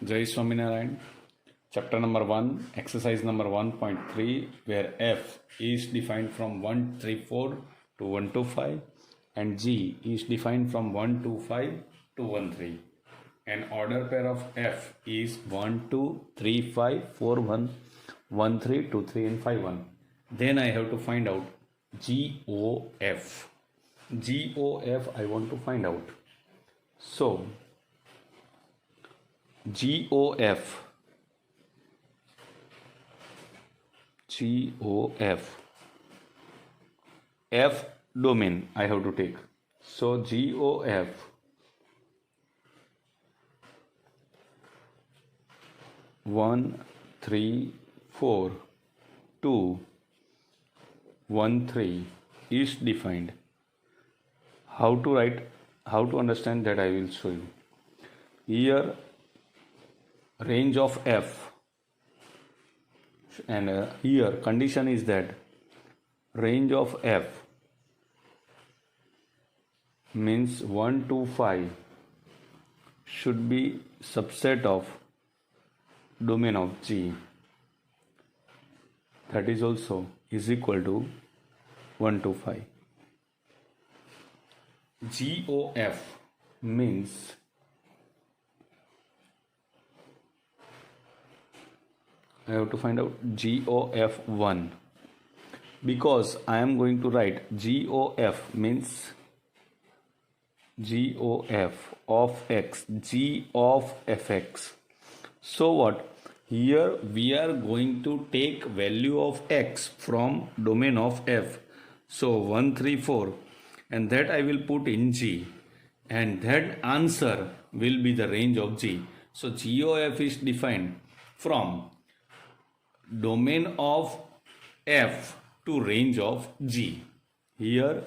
Jai Swaminarayan. Chapter number 1, exercise number 1.3, where f is defined from 134 to 125 and g is defined from 125 to 13. An order pair of f is 1, 2, 3, 5, 4, 1, 1, 3, 2, 3, and 5, 1. Then I have to find out GOF. GOF I want to find out. So, GOF F domain I have to take. So GOF one, 3, 4, 2, 1, 3 is defined. How to write, how to understand that I will show you. Here range of f, and here condition is that range of f means 1 to 5 should be subset of domain of G, that is also is equal to 1 to 5. GOF means I have to find out GOF1, because I am going to write GOF means GOF of x, G of fx. So what? Here we are going to take value of x from domain of f. So 1, 3, 4, and that I will put in G, and that answer will be the range of G. So GOF is defined from domain of f to range of G. Here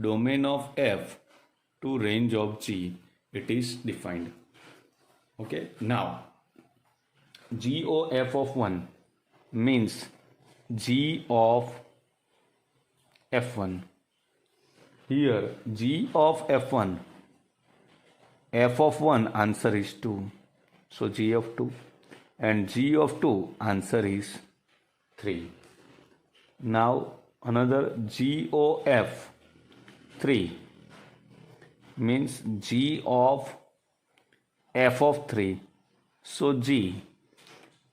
domain of f to range of G, it is defined. Okay, now GOF of 1 means G of f1. Here G of f1, f of 1 answer is 2, so G of 2, and G of 2 answer is 3. Now another GOF 3 means G of f of 3, so G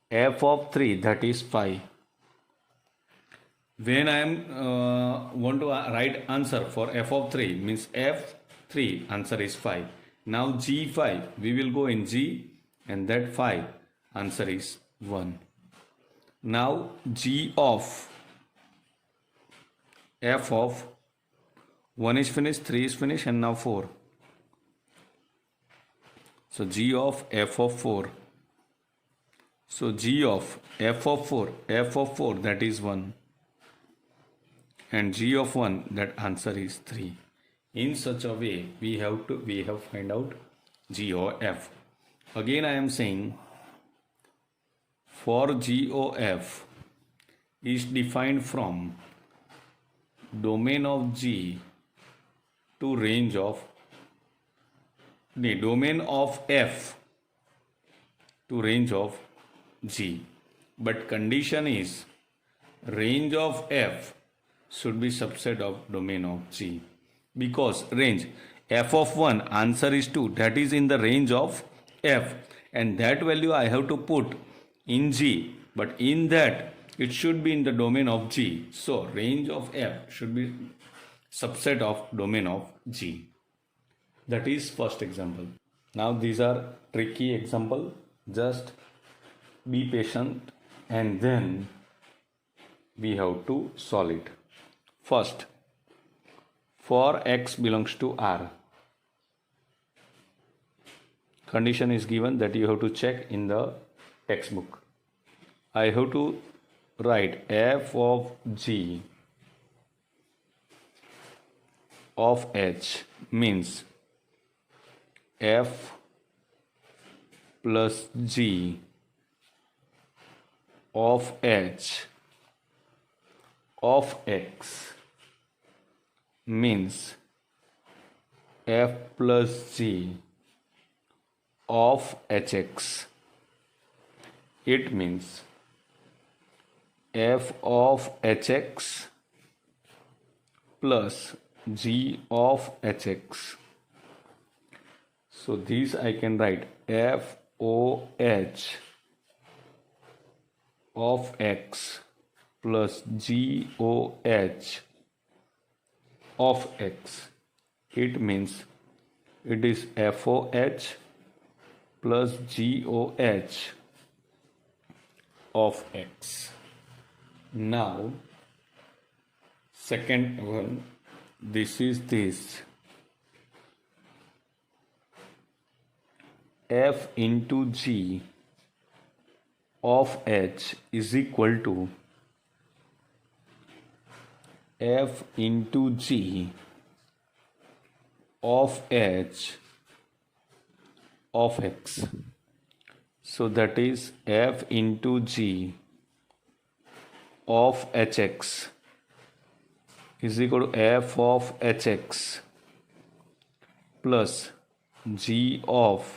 f of 3, that is 5. When I am want to write answer for f of 3 means f3 answer is 5. Now G5 we will go in G, and that 5 answer is 1. Now G of f of 1 is finished, 3 is finished, and now 4. So G of f of 4. So G of f of 4, that is 1, and G of 1, that answer is 3. In such a way we have find out GOF. Again I am saying, for GOF is defined from domain of G to range of the domain of f to range of G, but condition is range of f should be subset of domain of G, because range f of 1 answer is 2, that is in the range of f, and that value I have to put in G, but in that it should be in the domain of G. So range of f should be subset of domain of G. That is first example. Now these are tricky example. Just be patient, and then we have to solve it. First, for x belongs to R, condition is given that you have to check in the textbook. I have to write f of G of H means f plus G of H of x means f plus G of hx. It means f of hx plus g of hx. So this I can write f o h of x plus g o h of x. It means it is f o h plus g o h of x. Now second one, this is this f into g of h is equal to f into g of h of x. So that is f into g of hx is equal to f of hx plus g of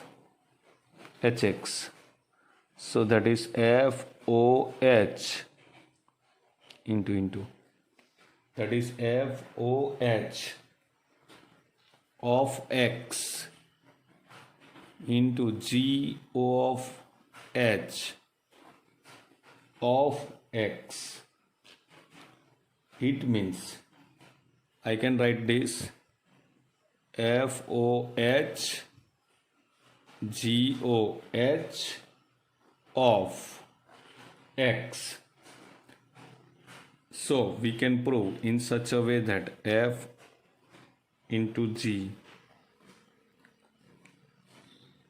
hx. So that is f o h into that is f o h of x into g of h of x. It means I can write this f o h g o h of x. So we can prove in such a way that f into g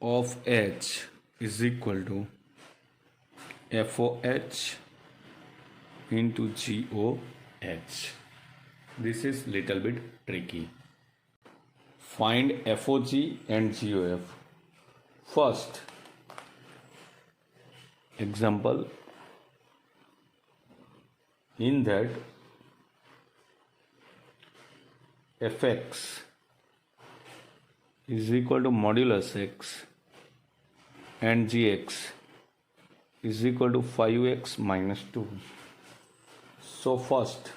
of h is equal to f o h into g o h. This is little bit tricky. Find FOG and GOF. First example, in that fx is equal to modulus x and gx is equal to 5x minus 2. So first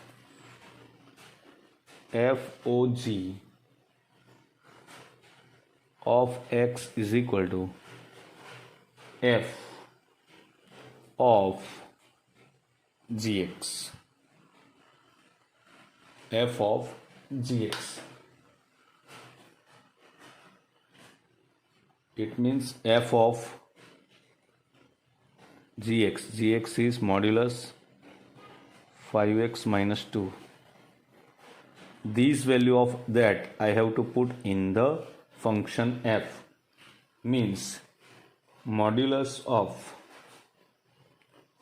FOG of x is equal to f of gx. F of gx. It means f of gx. Gx is modulus 5x minus 2. This value of that I have to put in the function f. Means modulus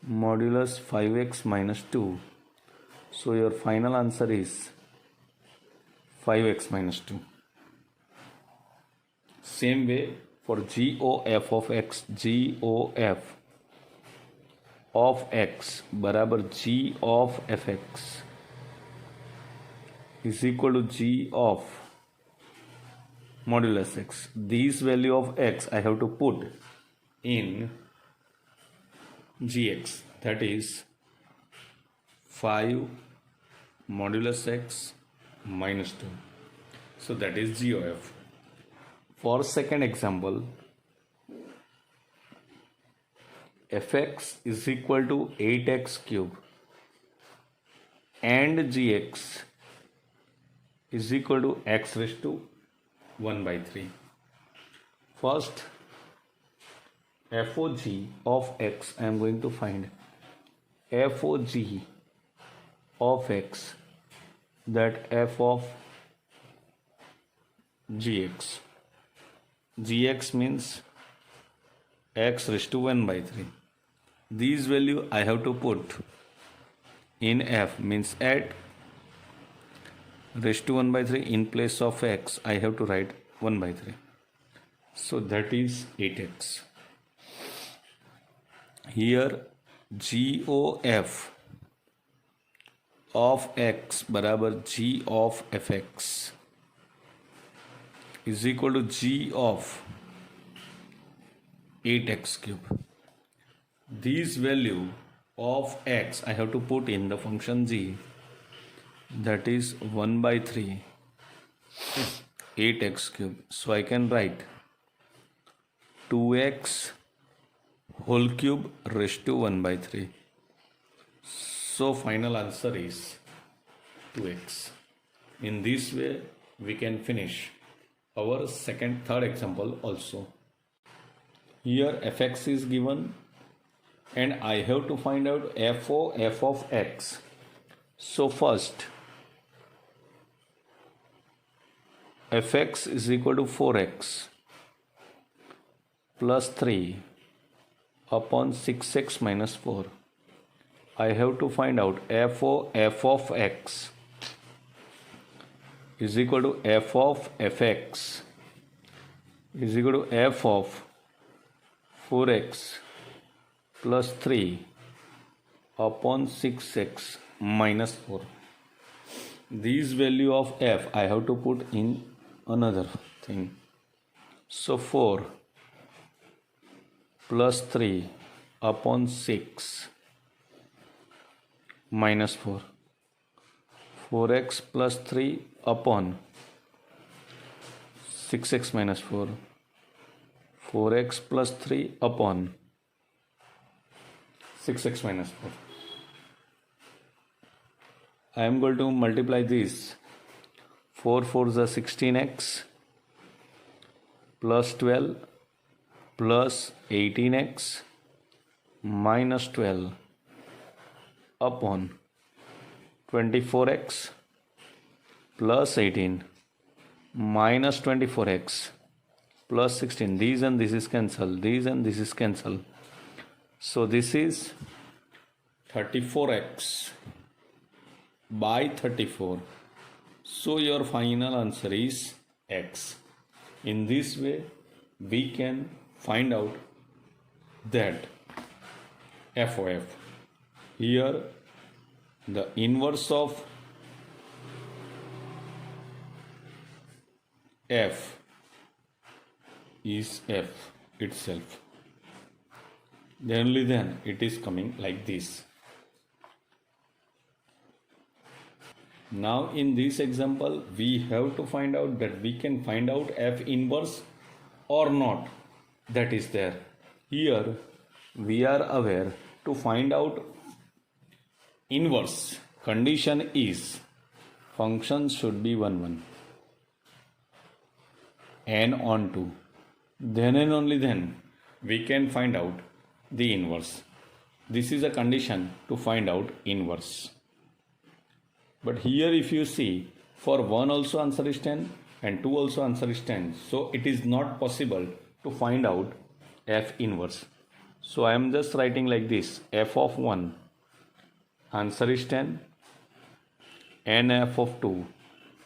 5x minus 2. So your final answer is 5x minus 2. Same way for GOF of x. GOF of x बराबर g of fx is equal to g of modulus x. This value of x I have to put in gx, that is 5 modulus x minus 2. So that is GOF. For second example, fx is equal to 8x cube and gx is equal to x raised to 1 by 3. First FOG of x I am going to find. FOG of x, that f of gx. Gx means x raised to 1 by 3. This value I have to put in f, means at raised to 1 by 3 in place of x I have to write 1 by 3. So that is 8x. Here GOF of x बराबर g of fx is equal to g of 8x cube. this value of x I have to put in the function g, that is 1 by 3 8x cube. So I can write 2x whole cube raised to 1 by 3. So final answer is 2x. In this way we can finish our third example also. Here fx is given and I have to find out f of x. So first fx is equal to 4x plus 3 upon 6x minus 4. I have to find out f of x is equal to f of fx is equal to f of 4x plus 3 upon 6x minus 4. This value of f I have to put in another thing. So 4 plus 3 upon 6 minus 4. 4x plus 3 upon 6x minus 4. 4x plus 3 upon 6x minus 4. I am going to multiply this. 4 4s are 16x plus 12 plus 18x minus 12 upon 24x plus 18 minus 24x plus 16. These and this is cancelled. These and this is cancelled. So this is 34x by 34. So your final answer is x. In this way we can find out that f of f. Here the inverse of f is f itself. Only then it is coming like this. Now in this example we have to find out that we can find out f inverse or not, that is there. Here we are aware to find out inverse condition is function should be 1 1 and on 2. Then and only then we can find out the inverse. This is a condition to find out inverse. But here if you see, for 1 also answer is 10 and 2 also answer is 10. So it is not possible to find out f inverse. So I am just writing like this: f of 1 answer is 10 and f of 2,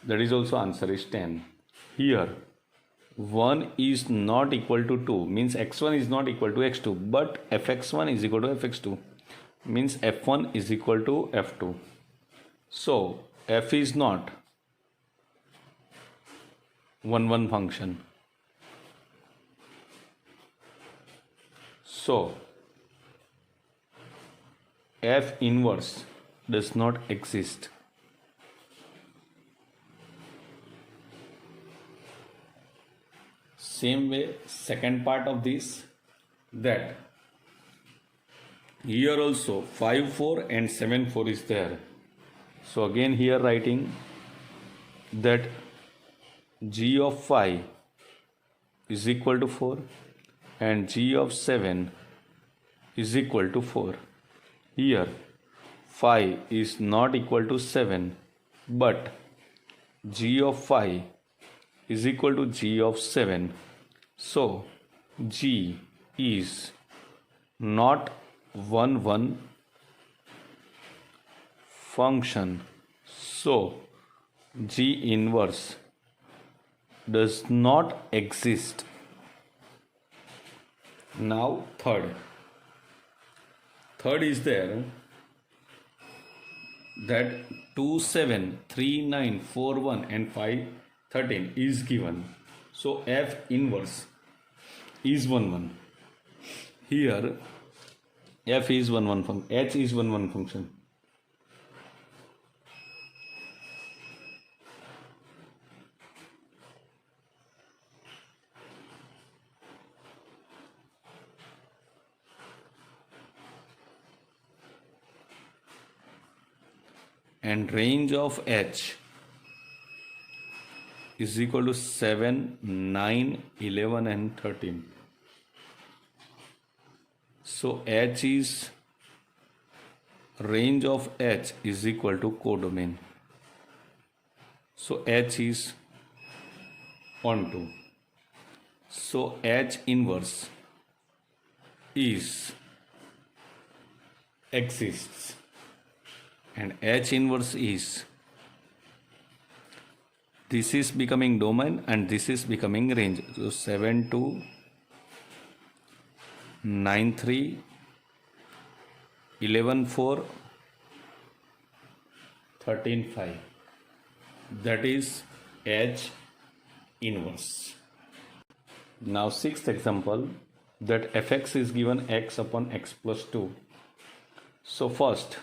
that is also answer is 10. Here 1 is not equal to 2 means x1 is not equal to x2, but fx1 is equal to fx2 means f1 is equal to f2. So f is not 1 1 function. So f inverse does not exist. Same way, second part of this, that here also 5 4 and 7 4 is there. So again here writing that g of 5 is equal to 4 and g of 7 is equal to 4. Here 5 is not equal to 7, but g of 5 is equal to g of 7. So g is not 1 1 function. So g inverse does not exist. Now third is there, that 2 7 3 9 4 1 and 5 13 is given. So f inverse is 1 1. Here F is one function, H is one function. And range of H is equal to 7, 9, 11 and 13. So H is, range of H is equal to codomain. So H is on 2. So H inverse is exists, and H inverse is, this is becoming domain and this is becoming range. So 7 2, 9 3, 11 4, 13 5. That is H inverse. Now sixth example, that fx is given x upon x plus 2. So first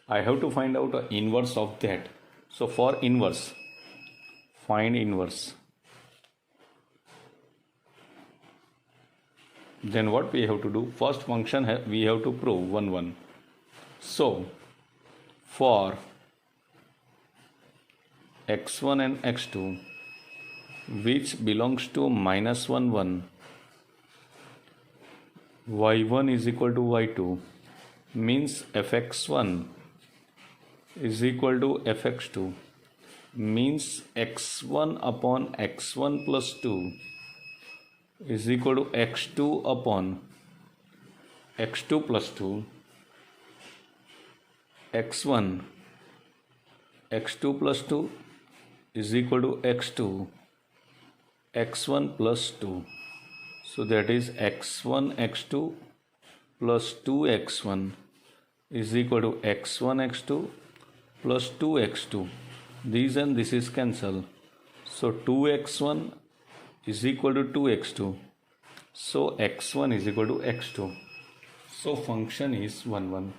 I have to find out the inverse of that. So for inverse, find inverse. Then what we have to do? First function we have to prove 1 1. So for x1 and x2 which belongs to minus 1 1, y1 is equal to y2 means fx1 is equal to fx2 means x1 upon x1 plus 2 is equal to x2 upon x2 plus 2, x1 x2 plus 2 is equal to x2 x1 plus 2. So that is x1 x2 plus 2x1 is equal to x1 x2 plus 2x2. These and this is cancel. So 2x1 is equal to 2x2. So x1 is equal to x2. So function is 1 1.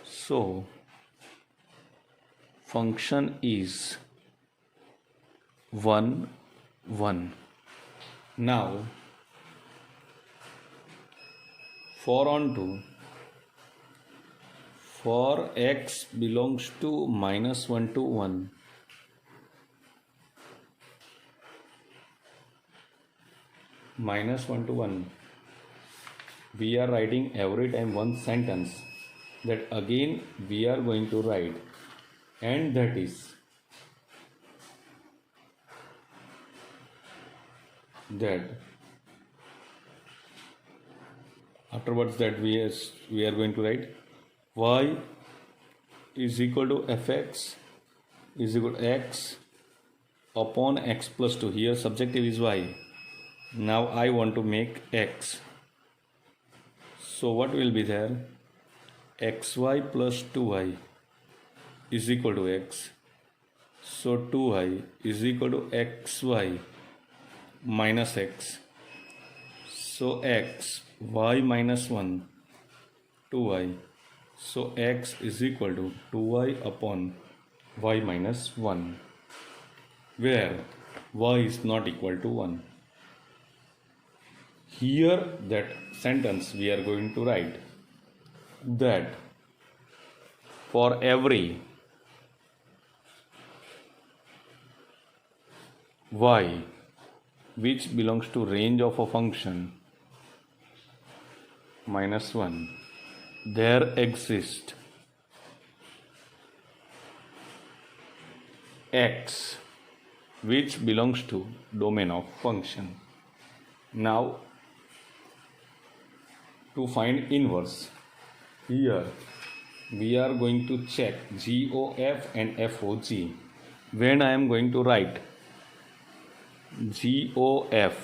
So function is 1 1. Now for on to, for x belongs to minus 1 to 1, minus 1 to 1, we are writing every time one sentence that again we are going to write, and that is that afterwards that we are going to write y is equal to fx is equal to x upon x plus 2. Here subjective is y. Now I want to make x. So what will be there? Xy plus 2y is equal to x. So 2y is equal to xy minus x. So x, y minus 1, 2y. So x is equal to 2y upon y minus 1, where y is not equal to 1. Here that sentence we are going to write that for every y which belongs to range of a function minus 1, there exists x which belongs to domain of function. Now to find inverse, here we are going to check GOF and FOG. When I am going to write GOF,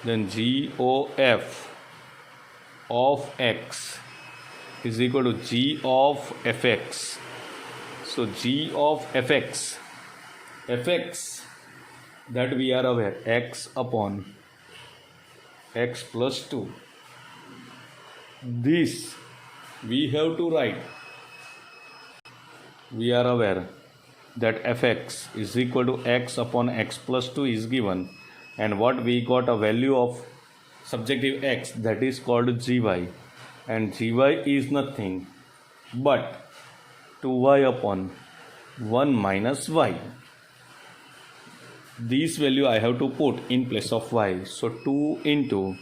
then GOF of x is equal to G of fx. So G of fx that we are aware, x upon x plus 2. This we have to write. We are aware that fx is equal to x upon x plus 2 is given, and what we got a value of subjective x, that is called gy, and gy is nothing but 2y upon 1 minus y. This value I have to put in place of y. So 2 into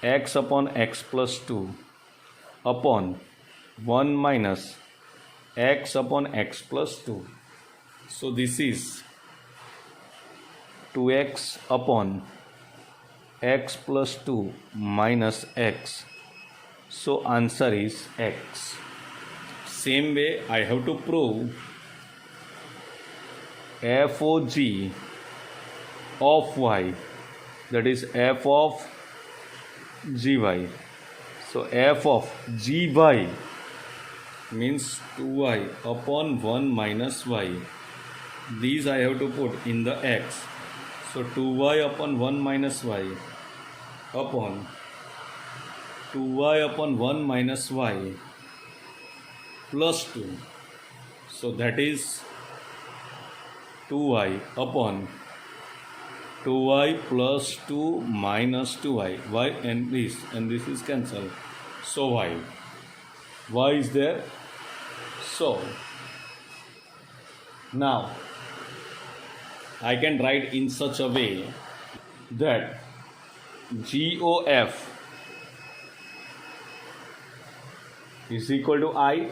x upon x plus 2 upon 1 minus x upon x plus 2. So this is 2x upon x plus 2 minus x. So answer is x. Same way I have to prove FOG of y, that is f of gy. So f of gy means 2y upon 1 minus y. These I have to put in the x. So 2y upon 1 minus y upon 2y upon 1 minus y plus 2. So that is 2y upon 2y plus 2 minus 2y. Y and this is cancelled. So y is there. So now I can write in such a way that GOF is equal to I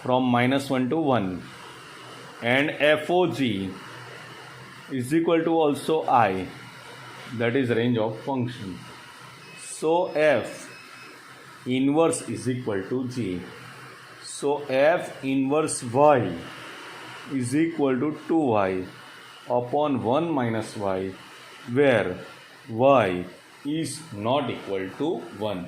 from minus 1 to 1, and FOG is equal to also I, that is range of function. So F inverse is equal to G. So F inverse Y is equal to 2y upon 1 minus y, where y is not equal to 1.